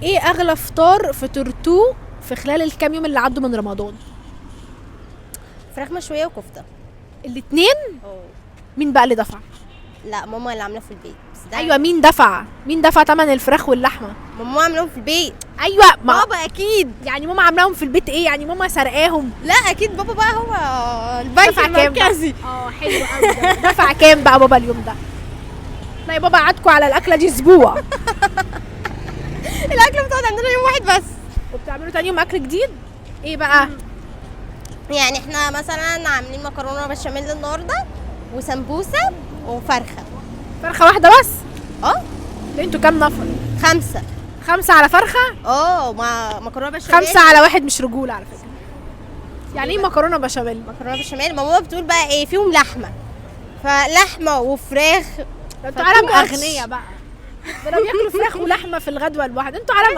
ايه اغلى فطار فطرتوه في خلال الكام يوم اللي عدوا من رمضان؟ فراخ مشويه وكفته. الاتنين؟ مين بقى اللي دفع؟ لا ماما اللي عامله في البيت. بس ده ايوه مين دفع تمن الفراخ واللحمه؟ ماما عاملاهم في البيت. ايوه بابا اكيد. يعني ماما عاملاهم في البيت ايه؟ يعني ماما سرقاهم؟ لا اكيد بابا بقى هو البنك دفع كام بقى؟ المركزي. حلو قوي ده. دفع كام بقى بابا اليوم ده؟ لا يا بابا قعدكوا على الاكله دي اسبوع الاكل بتقعد عندنا يوم واحد بس. وبتعملوا تاني يوم اكل جديد؟ ايه بقى؟ يعني احنا مثلا عاملين مكرونه بشاميل النهارده وسمبوسه وفرخه. فرخه واحده بس؟ اه ده انتوا كام نفر؟ 5. 5 على فرخه؟ مع مكرونه بشاميل. 5 على واحد مش رجوله على فكره. يعني ايه مكرونه بشاميل؟ مكرونه بشاميل ماما بتقول بقى ايه فيهم لحمه، فلحمه وفراخ. ده انتوا عالم اغنياء بقى. ده لو بياكلوا فراخ ولحمه في الغدوه الواحده، انتوا عالم